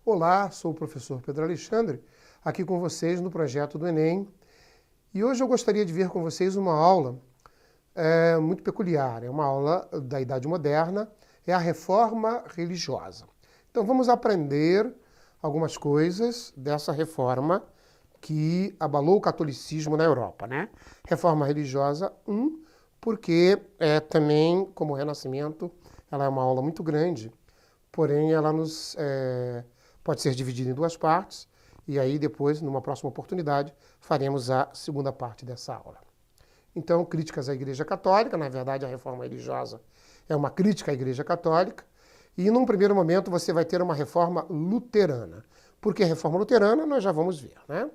Olá, sou o professor Pedro Alexandre, aqui com vocês no projeto do Enem. E hoje eu gostaria de ver com vocês uma aula muito peculiar. É uma aula da Idade Moderna, é a Reforma Religiosa. Então vamos aprender algumas coisas dessa reforma que abalou o catolicismo na Europa, né? Reforma Religiosa 1, porque também, como o Renascimento, ela é uma aula muito grande, porém ela pode ser dividida em duas partes, e aí depois, numa próxima oportunidade, faremos a segunda parte dessa aula. Então, críticas à Igreja Católica, na verdade a reforma religiosa é uma crítica à Igreja Católica, e num primeiro momento você vai ter uma reforma luterana. Por que reforma luterana? Nós já vamos ver, né?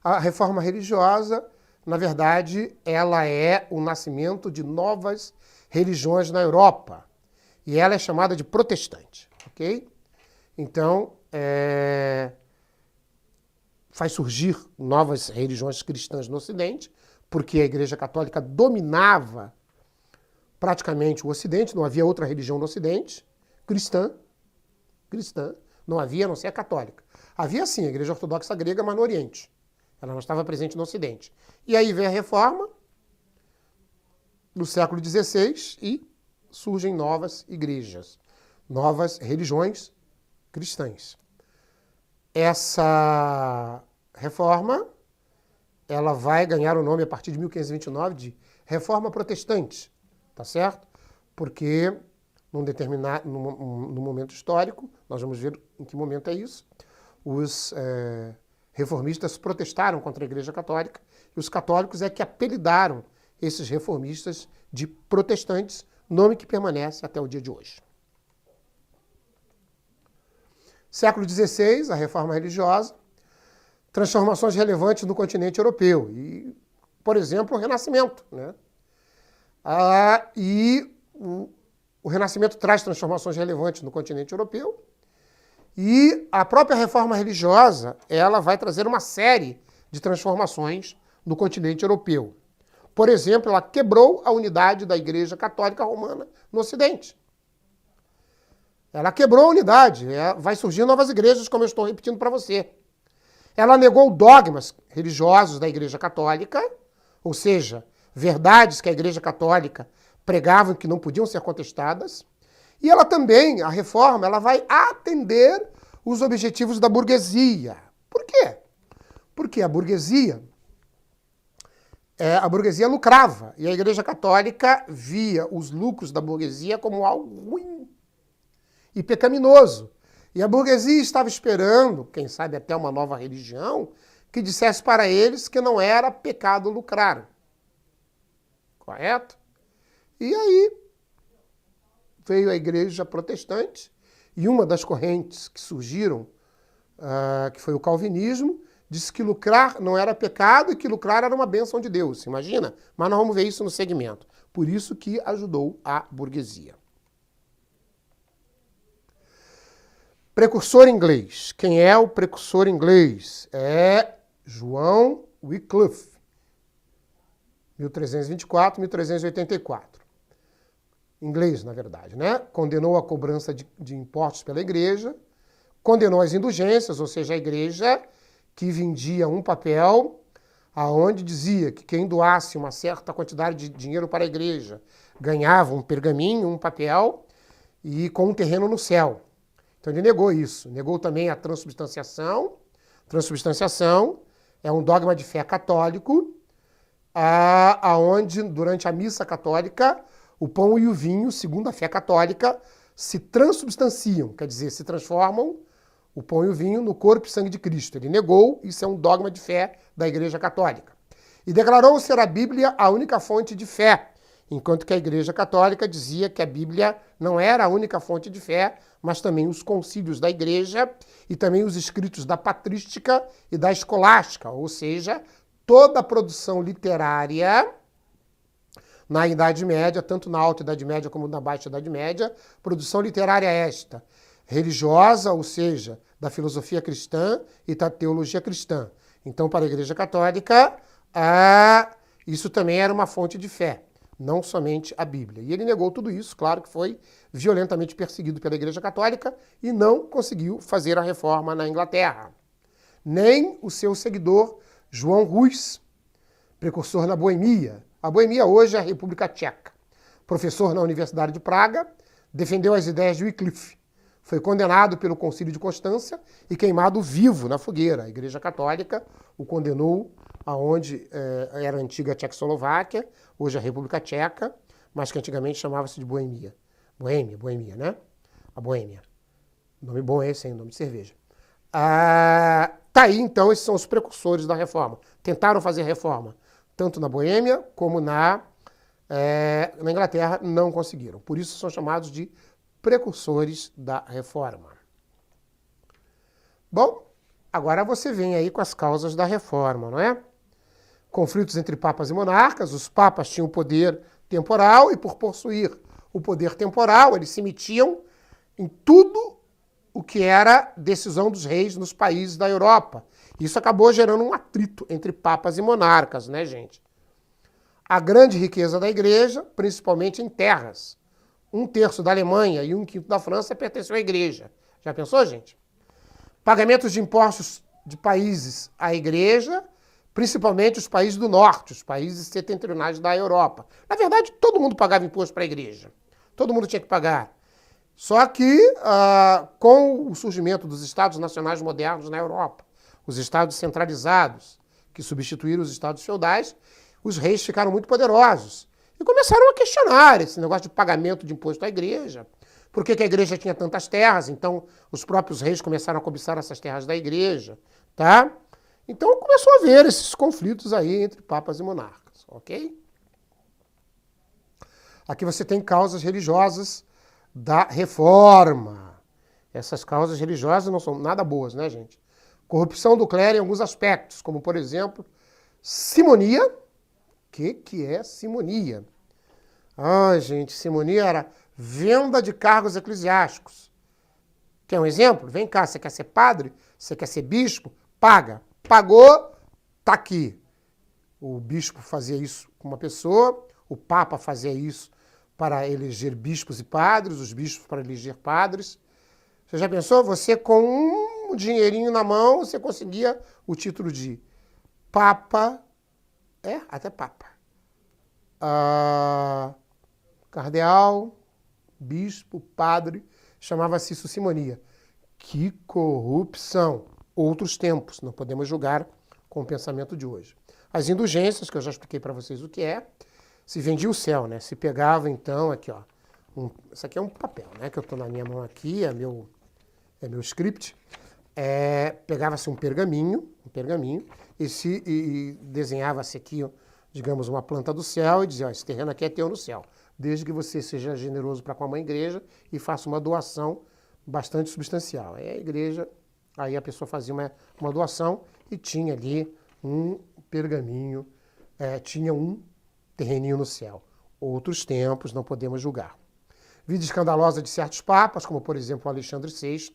A reforma religiosa, na verdade, ela é o nascimento de novas religiões na Europa, e ela é chamada de protestante, ok? Então, faz surgir novas religiões cristãs no Ocidente, porque a Igreja Católica dominava praticamente o Ocidente, não havia outra religião no Ocidente, cristã, não havia, a não ser a católica. Havia sim a Igreja Ortodoxa grega, mas no Oriente. Ela não estava presente no Ocidente. E aí vem a Reforma, no século XVI, e surgem novas igrejas, novas religiões cristãs. Essa reforma, ela vai ganhar o nome a partir de 1529 de Reforma Protestante, tá certo? Porque num momento histórico, nós vamos ver em que momento é isso, os reformistas protestaram contra a Igreja Católica e os católicos é que apelidaram esses reformistas de protestantes, nome que permanece até o dia de hoje. Século XVI, a reforma religiosa, transformações relevantes no continente europeu. E, por exemplo, o Renascimento, né? O Renascimento traz transformações relevantes no continente europeu. E a própria reforma religiosa, ela vai trazer uma série de transformações no continente europeu. Por exemplo, ela quebrou a unidade da Igreja Católica Romana no Ocidente. Ela quebrou a unidade, vai surgir novas igrejas, como eu estou repetindo para você. Ela negou dogmas religiosos da Igreja Católica, ou seja, verdades que a Igreja Católica pregava que não podiam ser contestadas. E ela também, a reforma, ela vai atender os objetivos da burguesia. Por quê? Porque a burguesia lucrava, e a Igreja Católica via os lucros da burguesia como algo ruim e pecaminoso. E a burguesia estava esperando, quem sabe até uma nova religião, que dissesse para eles que não era pecado lucrar. Correto? E aí veio a Igreja Protestante, e uma das correntes que surgiram, que foi o calvinismo, disse que lucrar não era pecado e que lucrar era uma bênção de Deus. Imagina? Mas nós vamos ver isso no segmento. Por isso que ajudou a burguesia. Precursor inglês. Quem é o precursor inglês? É João Wycliffe, 1324, 1384. Inglês, na verdade, né? Condenou a cobrança de impostos pela igreja, condenou as indulgências, ou seja, a igreja que vendia um papel aonde dizia que quem doasse uma certa quantidade de dinheiro para a igreja ganhava um pergaminho, um papel, e com um terreno no céu. Então ele negou isso. Negou também a transubstanciação. Transubstanciação é um dogma de fé católico, aonde durante a missa católica o pão e o vinho, segundo a fé católica, se transubstanciam, quer dizer, se transformam o pão e o vinho no corpo e sangue de Cristo. Ele negou, isso é um dogma de fé da Igreja Católica. E declarou ser a Bíblia a única fonte de fé, enquanto que a Igreja Católica dizia que a Bíblia não era a única fonte de fé, mas também os concílios da Igreja e também os escritos da patrística e da escolástica, ou seja, toda a produção literária na Idade Média, tanto na Alta Idade Média como na Baixa Idade Média, produção literária esta, religiosa, ou seja, da filosofia cristã e da teologia cristã. Então, para a Igreja Católica, isso também era uma fonte de fé. não somente a Bíblia. E ele negou tudo isso, claro que foi violentamente perseguido pela Igreja Católica e não conseguiu fazer a reforma na Inglaterra. Nem o seu seguidor João Rus, precursor na Boemia. A Boemia hoje é a República Tcheca. Professor na Universidade de Praga, defendeu as ideias de Wycliffe. Foi condenado pelo Concílio de Constância e queimado vivo na fogueira. A Igreja Católica o condenou aonde era a antiga Tchecoslováquia, hoje a República Tcheca, mas que antigamente chamava-se de Boemia. Boêmia, né? A Boêmia. Nome bom é esse, hein? Nome de cerveja. Tá aí, então, esses são os precursores da reforma. Tentaram fazer reforma, tanto na Boêmia como na Inglaterra, não conseguiram. Por isso são chamados de precursores da reforma. Bom, agora você vem aí com as causas da reforma, não é? Conflitos entre papas e monarcas. Os papas tinham poder temporal e, por possuir o poder temporal, eles se metiam em tudo o que era decisão dos reis nos países da Europa. Isso acabou gerando um atrito entre papas e monarcas, né, gente? A grande riqueza da igreja, principalmente em terras. 1/3 da Alemanha e 1/5 da França pertenceu à igreja. Já pensou, gente? Pagamentos de impostos de países à igreja, principalmente os países do norte, os países setentrionais da Europa. Na verdade, todo mundo pagava imposto para a igreja. Todo mundo tinha que pagar. Só que, com o surgimento dos estados nacionais modernos na Europa, os estados centralizados, que substituíram os estados feudais, os reis ficaram muito poderosos. E começaram a questionar esse negócio de pagamento de imposto à igreja. Por que a igreja tinha tantas terras? Então, os próprios reis começaram a cobiçar essas terras da igreja, tá? Então, começou a haver esses conflitos aí entre papas e monarcas, ok? Aqui você tem causas religiosas da reforma. Essas causas religiosas não são nada boas, né, gente? Corrupção do clero em alguns aspectos, como, por exemplo, simonia. O que é simonia? Gente, simonia era venda de cargos eclesiásticos. Quer um exemplo? Vem cá, você quer ser padre? Você quer ser bispo? Paga. Pagou, tá aqui. O bispo fazia isso com uma pessoa, o papa fazia isso para eleger bispos e padres, os bispos para eleger padres. Você já pensou? Você com um dinheirinho na mão, você conseguia o título de papa, até papa. Cardeal, bispo, padre, chamava-se isso simonia. Que corrupção! Outros tempos, não podemos julgar com o pensamento de hoje. As indulgências, que eu já expliquei para vocês o que é, se vendia o céu, né? Se pegava, então, aqui, ó, isso aqui é um papel, né? Que eu estou na minha mão aqui, é meu script. Pegava-se um pergaminho, e desenhava-se aqui, digamos, uma planta do céu e dizia, esse terreno aqui é teu no céu, desde que você seja generoso para com a mãe igreja e faça uma doação bastante substancial. Aí a igreja, aí a pessoa fazia uma doação e tinha ali um pergaminho, tinha um terreninho no céu. Outros tempos, não podemos julgar. Vida escandalosa de certos papas, como por exemplo Alexandre VI,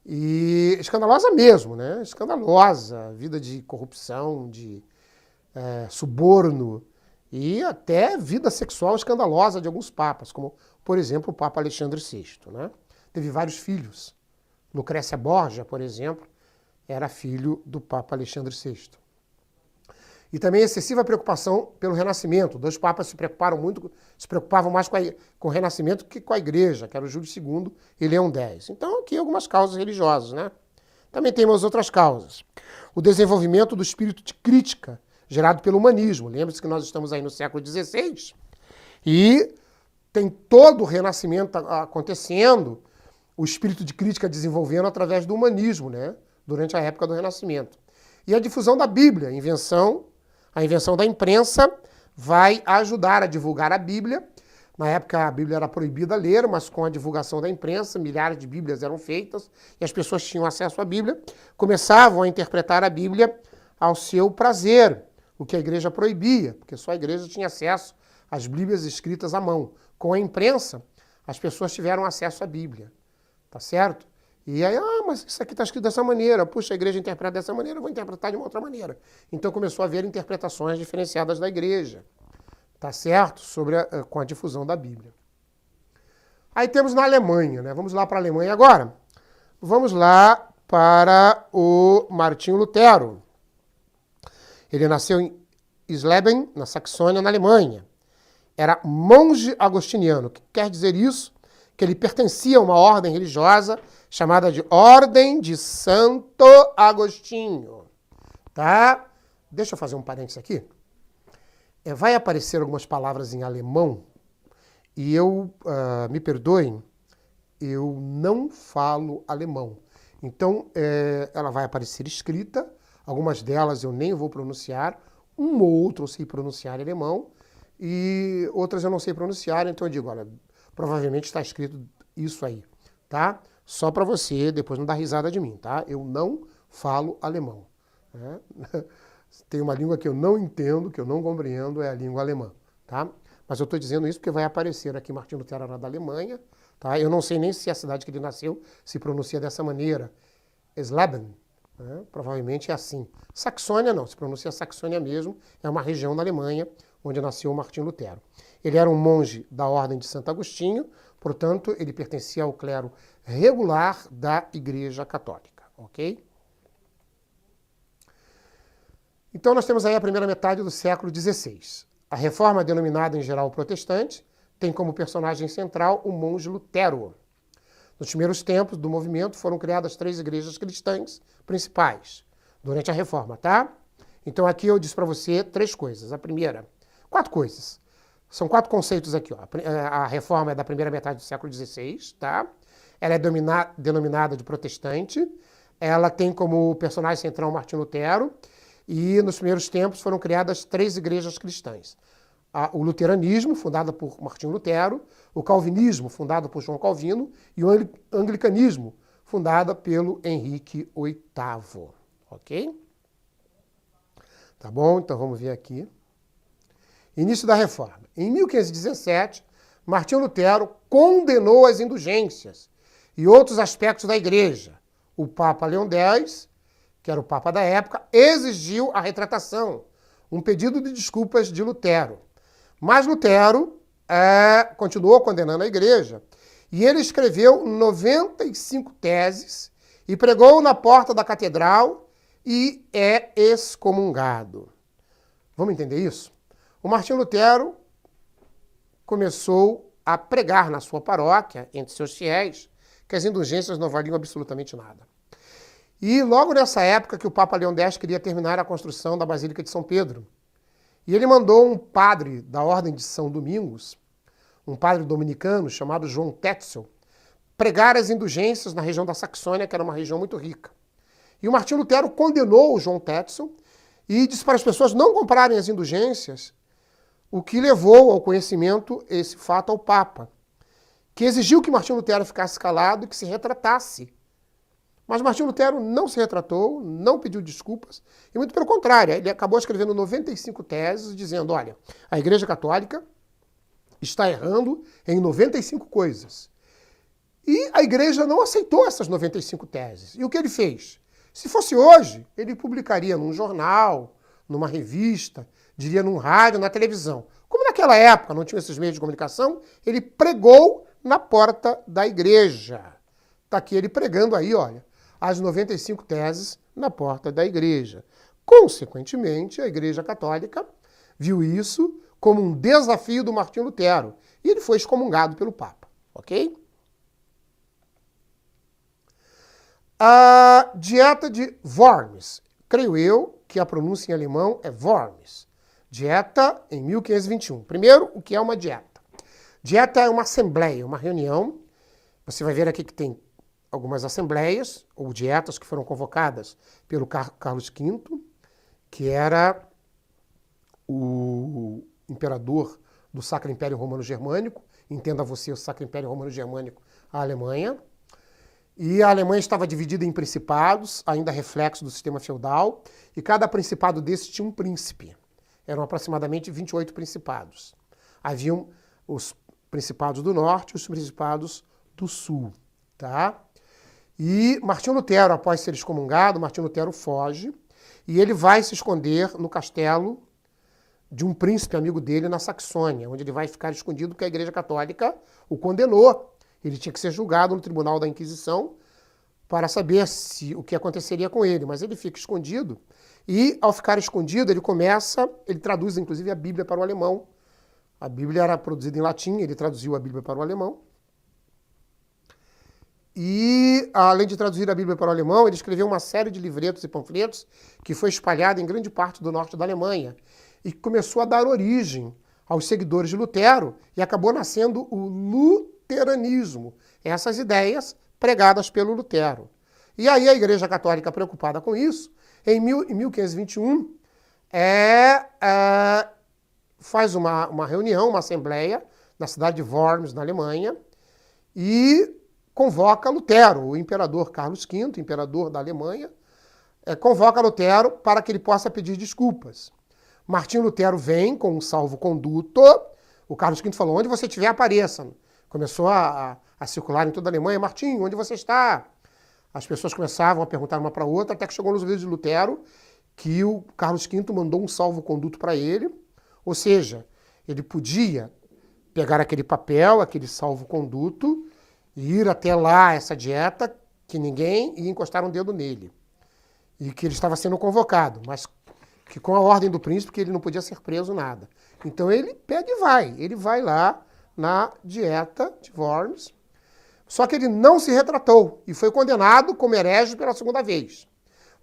e escandalosa mesmo, né? Escandalosa, vida de corrupção, de suborno e até vida sexual escandalosa de alguns papas, como, por exemplo, o Papa Alexandre VI. Né? Teve vários filhos. Lucrécia Borgia, por exemplo, era filho do Papa Alexandre VI. E também excessiva preocupação pelo Renascimento. Dois papas se preocupavam mais com o Renascimento que com a Igreja, que era o Júlio II e Leão X. Então, aqui algumas causas religiosas, né? Também temos outras causas. O desenvolvimento do espírito de crítica, gerado pelo humanismo. Lembre-se que nós estamos aí no século XVI e tem todo o Renascimento acontecendo, o espírito de crítica desenvolvendo através do humanismo, né? Durante a época do Renascimento. E a difusão da Bíblia, a invenção da imprensa vai ajudar a divulgar a Bíblia. Na época a Bíblia era proibida a ler, mas com a divulgação da imprensa, milhares de Bíblias eram feitas e as pessoas tinham acesso à Bíblia, começavam a interpretar a Bíblia ao seu prazer, o que a igreja proibia, porque só a igreja tinha acesso às Bíblias escritas à mão. Com a imprensa, as pessoas tiveram acesso à Bíblia, tá certo? E aí, mas isso aqui está escrito dessa maneira, puxa, a igreja interpreta dessa maneira, eu vou interpretar de uma outra maneira. Então começou a haver interpretações diferenciadas da igreja, tá certo? Com a difusão da Bíblia. Aí temos na Alemanha, né? Vamos lá para a Alemanha agora. Vamos lá para o Martinho Lutero. Ele nasceu em Isleben, na Saxônia, na Alemanha. Era monge agostiniano. O que quer dizer isso? Que ele pertencia a uma ordem religiosa chamada de Ordem de Santo Agostinho. Tá? Deixa eu fazer um parênteses aqui. Vai aparecer algumas palavras em alemão e me perdoem, eu não falo alemão. Então, ela vai aparecer escrita, algumas delas eu nem vou pronunciar, um ou outro eu sei pronunciar em alemão e outras eu não sei pronunciar, então eu digo, olha, provavelmente está escrito isso aí, tá? Só para você depois não dar risada de mim, tá? Eu não falo alemão. Né? Tem uma língua que eu não entendo, que eu não compreendo, é a língua alemã, tá? Mas eu estou dizendo isso porque vai aparecer aqui Martinho Lutero era da Alemanha, tá? Eu não sei nem se a cidade que ele nasceu se pronuncia dessa maneira. Isleben, né? Provavelmente é assim. Saxônia não, se pronuncia Saxônia mesmo, é uma região na Alemanha onde nasceu Martinho Lutero. Ele era um monge da Ordem de Santo Agostinho, portanto, ele pertencia ao clero regular da Igreja Católica, ok? Então, nós temos aí a primeira metade do século XVI. A reforma, denominada em geral protestante, tem como personagem central o monge Lutero. Nos primeiros tempos do movimento foram criadas 3 igrejas cristãs principais, durante a reforma, tá? Então, aqui eu disse para você 3 coisas. A primeira, 4 coisas. São 4 conceitos aqui, ó. A reforma é da primeira metade do século XVI, tá? Ela é denominada de protestante. Ela tem como personagem central Martinho Lutero. E nos primeiros tempos foram criadas 3 igrejas cristãs. O luteranismo, fundado por Martinho Lutero, o calvinismo, fundado por João Calvino, e o anglicanismo, fundado pelo Henrique VIII. Ok? Tá bom? Então vamos ver aqui. Início da reforma. Em 1517, Martinho Lutero condenou as indulgências e outros aspectos da igreja. O Papa Leão X, que era o Papa da época, exigiu a retratação, um pedido de desculpas de Lutero. Mas Lutero continuou condenando a igreja e ele escreveu 95 teses e pregou na porta da catedral e é excomungado. Vamos entender isso? O Martinho Lutero começou a pregar na sua paróquia, entre seus fiéis, que as indulgências não valiam absolutamente nada. E logo nessa época que o Papa Leão X queria terminar a construção da Basílica de São Pedro. E ele mandou um padre da Ordem de São Domingos, um padre dominicano chamado João Tetzel, pregar as indulgências na região da Saxônia, que era uma região muito rica. E o Martinho Lutero condenou o João Tetzel e disse para as pessoas não comprarem as indulgências, o que levou ao conhecimento esse fato ao Papa, que exigiu que Martinho Lutero ficasse calado e que se retratasse. Mas Martinho Lutero não se retratou, não pediu desculpas, e muito pelo contrário, ele acabou escrevendo 95 teses, dizendo, olha, a Igreja Católica está errando em 95 coisas. E a Igreja não aceitou essas 95 teses. E o que ele fez? Se fosse hoje, ele publicaria num jornal, numa revista, diria num rádio, na televisão. Como naquela época não tinha esses meios de comunicação, ele pregou na porta da igreja. Está aqui ele pregando aí, olha, as 95 teses na porta da igreja. Consequentemente, a Igreja Católica viu isso como um desafio do Martinho Lutero. E ele foi excomungado pelo Papa, ok? A dieta de Worms. Creio eu que a pronúncia em alemão é Worms. Dieta em 1521. Primeiro, o que é uma dieta? Dieta é uma assembleia, uma reunião. Você vai ver aqui que tem algumas assembleias, ou dietas que foram convocadas pelo Carlos V, que era o imperador do Sacro Império Romano Germânico. Entenda você o Sacro Império Romano Germânico, a Alemanha. E a Alemanha estava dividida em principados, ainda reflexo do sistema feudal, e cada principado desses tinha um príncipe. Eram aproximadamente 28 principados. Haviam os principados do norte e os principados do sul, tá? E Martinho Lutero, após ser excomungado, Martinho Lutero foge e ele vai se esconder no castelo de um príncipe amigo dele na Saxônia, onde ele vai ficar escondido porque a Igreja Católica o condenou. Ele tinha que ser julgado no Tribunal da Inquisição para saber o que aconteceria com ele. Mas ele fica escondido e, ao ficar escondido, ele traduz inclusive a Bíblia para o alemão. A Bíblia era produzida em latim, ele traduziu a Bíblia para o alemão. E, além de traduzir a Bíblia para o alemão, ele escreveu uma série de livretos e panfletos que foi espalhada em grande parte do norte da Alemanha e começou a dar origem aos seguidores de Lutero e acabou nascendo o luteranismo, essas ideias pregadas pelo Lutero. E aí a Igreja Católica, preocupada com isso, em 1521, faz uma reunião, uma assembleia, na cidade de Worms, na Alemanha, e convoca Lutero, o imperador Carlos V, imperador da Alemanha, convoca Lutero para que ele possa pedir desculpas. Martinho Lutero vem com um salvo-conduto, o Carlos V falou, onde você estiver, apareça. Começou a circular em toda a Alemanha, Martinho, onde você está? As pessoas começavam a perguntar uma para outra, até que chegou nos ouvidos de Lutero, que o Carlos V mandou um salvo-conduto para ele, ou seja, ele podia pegar aquele papel, aquele salvo-conduto, e ir até lá, essa dieta, que ninguém ia encostar um dedo nele. E que ele estava sendo convocado, mas que com a ordem do príncipe, que ele não podia ser preso, nada. Então ele pega e vai. Ele vai lá na dieta de Worms, só que ele não se retratou e foi condenado como herege pela segunda vez.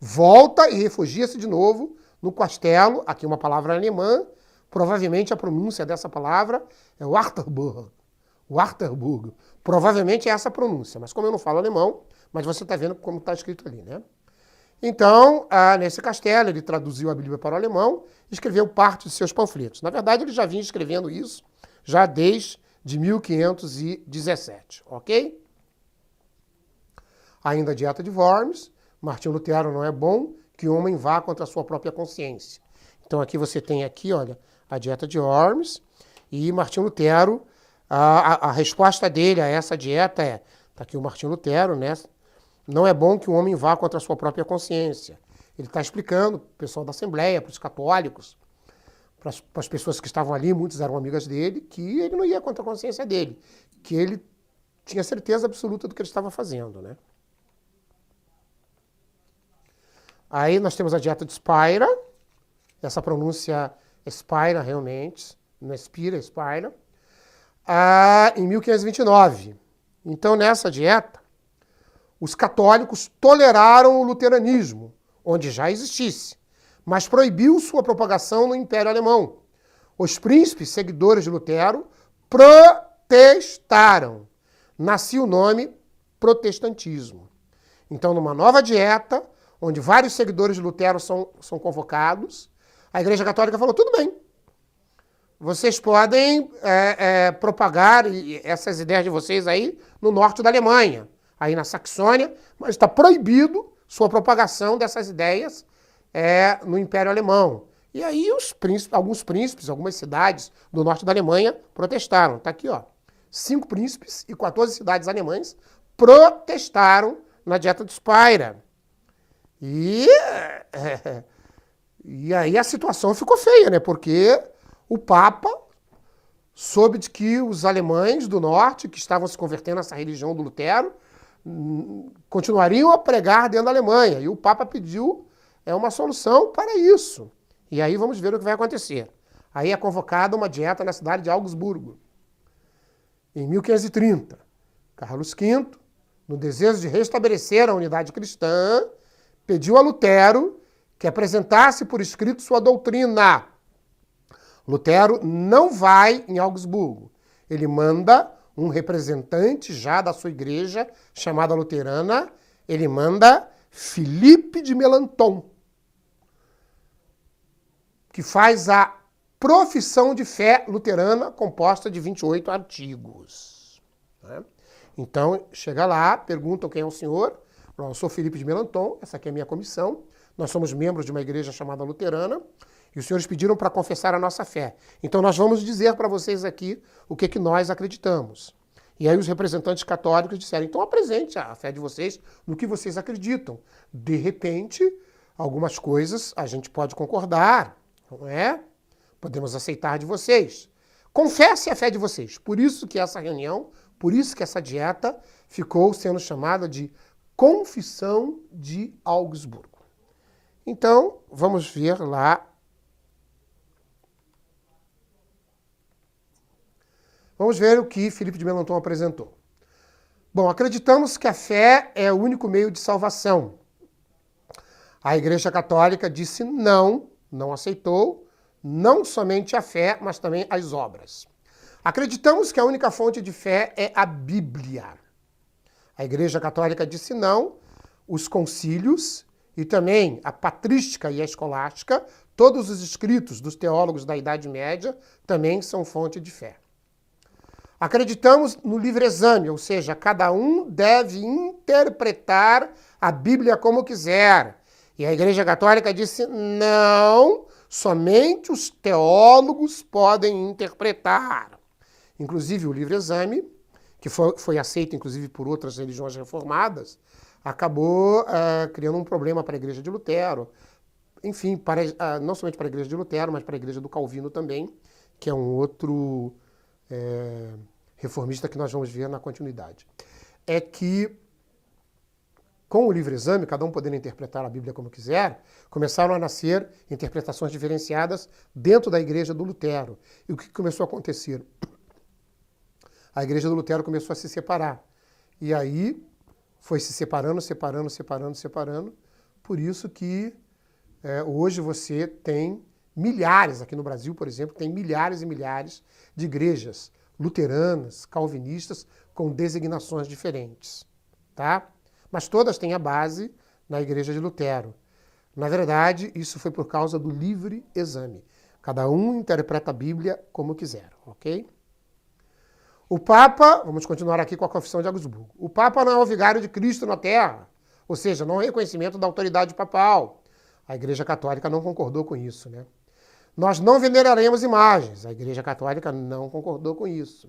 Volta e refugia-se de novo no castelo, aqui uma palavra alemã, provavelmente a pronúncia dessa palavra é Wartburg. Wartburg. Provavelmente é essa a pronúncia, mas como eu não falo alemão, mas você está vendo como está escrito ali, né? Então, nesse castelo, ele traduziu a Bíblia para o alemão e escreveu parte de seus panfletos. Na verdade, ele já vinha escrevendo isso já desde 1517, ok? Ainda a dieta de Worms, Martinho Lutero, não é bom que o homem vá contra a sua própria consciência. Então aqui você tem aqui, olha, a dieta de Worms e Martinho Lutero, a resposta dele a essa dieta está aqui o Martinho Lutero, né? Não é bom que o homem vá contra a sua própria consciência. Ele está explicando para o pessoal da Assembleia, para os católicos, para as pessoas que estavam ali, muitos eram amigas dele, que ele não ia contra a consciência dele, que ele tinha certeza absoluta do que ele estava fazendo, né? Aí nós temos a dieta de Spira, essa pronúncia Spira realmente, não é Spira, é Spira, em 1529. Então nessa dieta, os católicos toleraram o luteranismo, onde já existisse, mas proibiu sua propagação no Império Alemão. Os príncipes, seguidores de Lutero, protestaram. Nascia o nome protestantismo. Então, numa nova dieta, onde vários seguidores de Lutero são convocados, a Igreja Católica falou, tudo bem, vocês podem propagar essas ideias de vocês aí no norte da Alemanha, aí na Saxônia, mas está proibido sua propagação dessas ideias no Império Alemão. E aí alguns príncipes, algumas cidades do norte da Alemanha protestaram. Está aqui, ó. 5 príncipes e 14 cidades alemãs protestaram na dieta de Spira. E aí a situação ficou feia, né? Porque o Papa soube de que os alemães do norte, que estavam se convertendo a essa religião do Lutero, continuariam a pregar dentro da Alemanha. E o Papa pediu uma solução para isso. E aí vamos ver o que vai acontecer. Aí é convocada uma dieta na cidade de Augsburgo. Em 1530, Carlos V, no desejo de restabelecer a unidade cristã, pediu a Lutero que apresentasse por escrito sua doutrina. Lutero não vai em Augsburgo. Ele manda um representante já da sua igreja, chamada luterana, ele manda Filipe de Melanchthon, que faz a profissão de fé luterana composta de 28 artigos. Então, chega lá, perguntam quem é o senhor. Eu sou Filipe de Melanchthon, essa aqui é a minha comissão. Nós somos membros de uma igreja chamada luterana e os senhores pediram para confessar a nossa fé. Então, nós vamos dizer para vocês aqui o que nós acreditamos. E aí os representantes católicos disseram, então apresente a fé de vocês no que vocês acreditam. De repente, algumas coisas a gente pode concordar, não é? podemos aceitar de vocês. Confesse a fé de vocês. Por isso que essa reunião, por isso que essa dieta ficou sendo chamada de Confissão de Augsburgo. Então, vamos ver lá. Vamos ver o que Filipe de Melanchthon apresentou. Bom, acreditamos que a fé é o único meio de salvação. A Igreja Católica disse não, não aceitou, não somente a fé, mas também as obras. Acreditamos que a única fonte de fé é a Bíblia. A Igreja Católica disse não, os concílios e também a patrística e a escolástica, todos os escritos dos teólogos da Idade Média também são fonte de fé. Acreditamos no livre-exame, ou seja, cada um deve interpretar a Bíblia como quiser. E a Igreja Católica disse não, somente os teólogos podem interpretar. Inclusive o livre-exame, que foi aceito inclusive por outras religiões reformadas, acabou criando um problema para a Igreja de Lutero. Enfim, não somente para a Igreja de Lutero, mas para a Igreja do Calvino também, que é um outro reformista que nós vamos ver na continuidade. É que, com o livre-exame, cada um podendo interpretar a Bíblia como quiser, começaram a nascer interpretações diferenciadas dentro da Igreja do Lutero. E o que começou a acontecer? A Igreja do Lutero começou a se separar. E aí foi se separando. Por isso que hoje você tem milhares, aqui no Brasil, por exemplo, tem milhares e milhares de igrejas luteranas, calvinistas, com designações diferentes, tá? Mas todas têm a base na Igreja de Lutero. Na verdade, isso foi por causa do livre exame. Cada um interpreta a Bíblia como quiser, ok? O Papa, vamos continuar aqui com a Confissão de Augsburgo. O Papa não é o vigário de Cristo na Terra, ou seja, não é reconhecimento da autoridade papal. A Igreja Católica não concordou com isso, né? Nós não veneraremos imagens. A Igreja Católica não concordou com isso.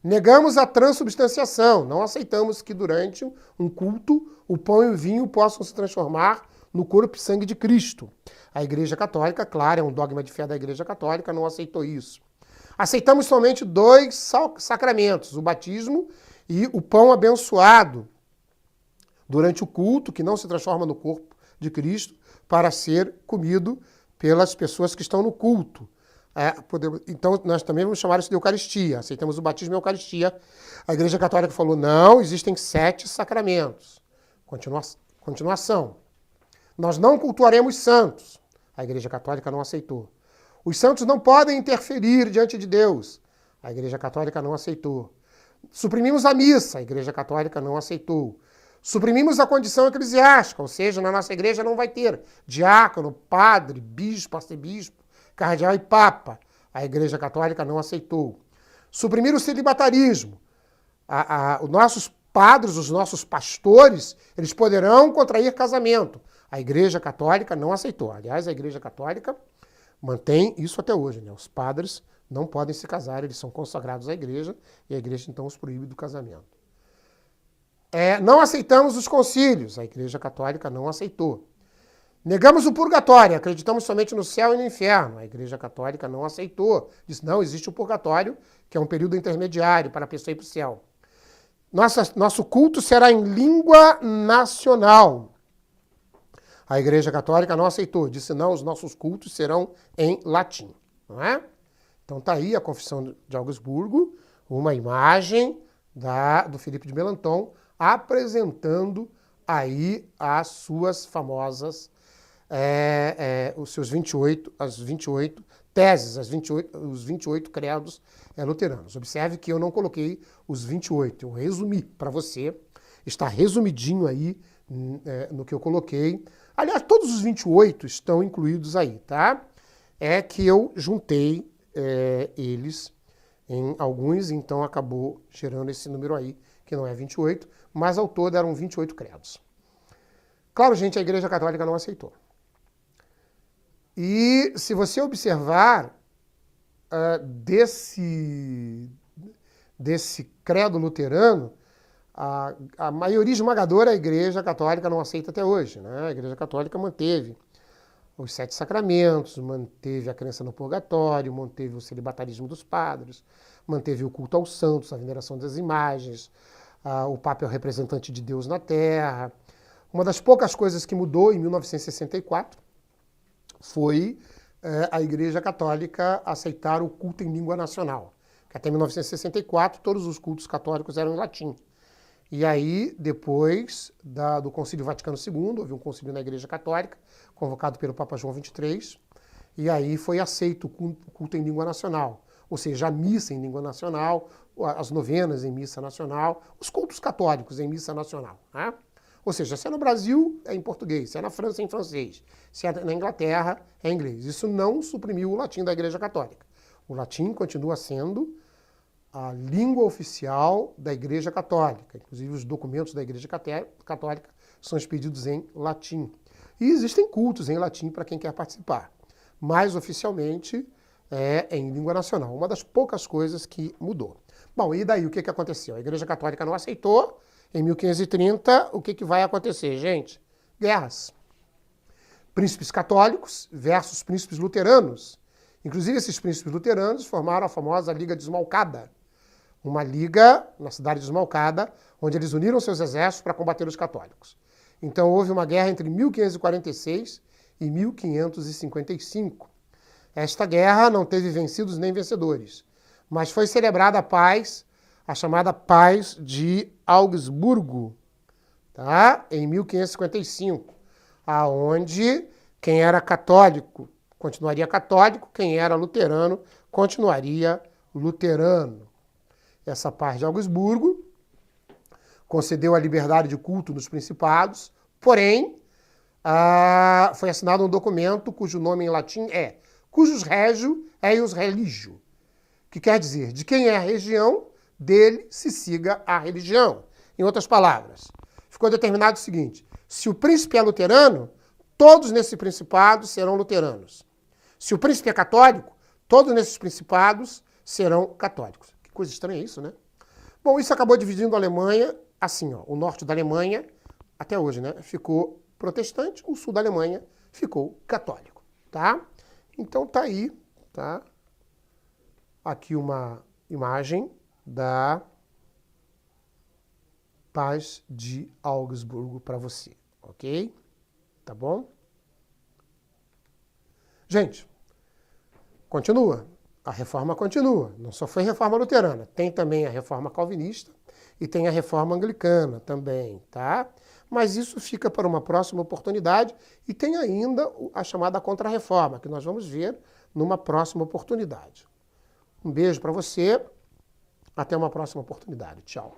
Negamos a transubstanciação. Não aceitamos que durante um culto o pão e o vinho possam se transformar no corpo e sangue de Cristo. A Igreja Católica, claro, é um dogma de fé da Igreja Católica, não aceitou isso. Aceitamos somente 2 sacramentos, o batismo e o pão abençoado durante o culto, que não se transforma no corpo de Cristo, para ser comido pelas pessoas que estão no culto. Então, nós também vamos chamar isso de Eucaristia. Aceitamos o batismo e a Eucaristia. A Igreja Católica falou, não, existem 7 sacramentos. Continuação. Nós não cultuaremos santos. A Igreja Católica não aceitou. Os santos não podem interferir diante de Deus. A Igreja Católica não aceitou. Suprimimos a missa. A Igreja Católica não aceitou. Suprimimos a condição eclesiástica, ou seja, na nossa igreja não vai ter diácono, padre, bispo, arcebispo, cardeal e papa. A Igreja Católica não aceitou. Suprimir o celibatarismo. Os nossos padres, os nossos pastores, eles poderão contrair casamento. A Igreja Católica não aceitou. Aliás, a Igreja Católica mantém isso até hoje, né? Os padres não podem se casar, eles são consagrados à igreja e a igreja então os proíbe do casamento. Não aceitamos os concílios, a Igreja Católica não aceitou. Negamos o purgatório, acreditamos somente no céu e no inferno. A Igreja Católica não aceitou. Disse, não, existe o purgatório, que é um período intermediário para a pessoa ir para o céu. Nosso culto será em língua nacional. A Igreja Católica não aceitou. Disse, não, os nossos cultos serão em latim. Não é? Então está aí a Confissão de Augsburgo, uma imagem do Filipe de Melanchthon, apresentando aí as suas famosas, os seus 28 teses, os 28 credos luteranos. Observe que eu não coloquei os 28, eu resumi para você, está resumidinho aí no que eu coloquei. Aliás, todos os 28 estão incluídos aí, tá? É que eu juntei eles em alguns, então acabou gerando esse número aí, que não é 28, mas ao todo eram 28 credos. Claro, gente, a Igreja Católica não aceitou. E se você observar desse credo luterano, a maioria esmagadora a Igreja Católica não aceita até hoje, né? A Igreja Católica manteve os 7 sacramentos, manteve a crença no purgatório, manteve o celibatarismo dos padres, manteve o culto aos santos, a veneração das imagens, o Papa é o representante de Deus na Terra. Uma das poucas coisas que mudou em 1964 foi a Igreja Católica aceitar o culto em língua nacional. Que até 1964 todos os cultos católicos eram em latim. E aí, depois do Concílio Vaticano II, houve um concílio na Igreja Católica, convocado pelo Papa João XXIII, e aí foi aceito o culto em língua nacional, ou seja, a missa em língua nacional, as novenas em missa nacional, os cultos católicos em missa nacional. Né? Ou seja, se é no Brasil, é em português, se é na França, é em francês, se é na Inglaterra, é em inglês. Isso não suprimiu o latim da Igreja Católica. O latim continua sendo a língua oficial da Igreja Católica. Inclusive, os documentos da Igreja Católica são expedidos em latim. E existem cultos em latim para quem quer participar. Mas, oficialmente, é em língua nacional. Uma das poucas coisas que mudou. Bom, e daí o que aconteceu? A Igreja Católica não aceitou. Em 1530, o que vai acontecer, gente? Guerras. Príncipes católicos versus príncipes luteranos. Inclusive, esses príncipes luteranos formaram a famosa Liga de Esmalcada. Uma liga na cidade de Esmalcada, onde eles uniram seus exércitos para combater os católicos. Então, houve uma guerra entre 1546 e 1555. Esta guerra não teve vencidos nem vencedores, mas foi celebrada a paz, a chamada Paz de Augsburgo, tá? Em 1555, aonde quem era católico continuaria católico, quem era luterano continuaria luterano. Essa Paz de Augsburgo concedeu a liberdade de culto nos principados, porém, foi assinado um documento cujo nome em latim é cujus regio eius religio, que quer dizer, de quem é a região, dele se siga a religião. Em outras palavras, ficou determinado o seguinte, se o príncipe é luterano, todos nesses principados serão luteranos. Se o príncipe é católico, todos nesses principados serão católicos. Que coisa estranha isso, né? Bom, isso acabou dividindo a Alemanha, assim, ó, o norte da Alemanha, até hoje, né, ficou protestante, o sul da Alemanha ficou católico, tá? Então tá aí, tá? Aqui uma imagem da Paz de Augsburgo para você, ok? Tá bom? Gente, continua. A reforma continua. Não só foi reforma luterana, tem também a reforma calvinista e tem a reforma anglicana também, tá? Mas isso fica para uma próxima oportunidade e tem ainda a chamada contra-reforma, que nós vamos ver numa próxima oportunidade. Um beijo para você, até uma próxima oportunidade. Tchau.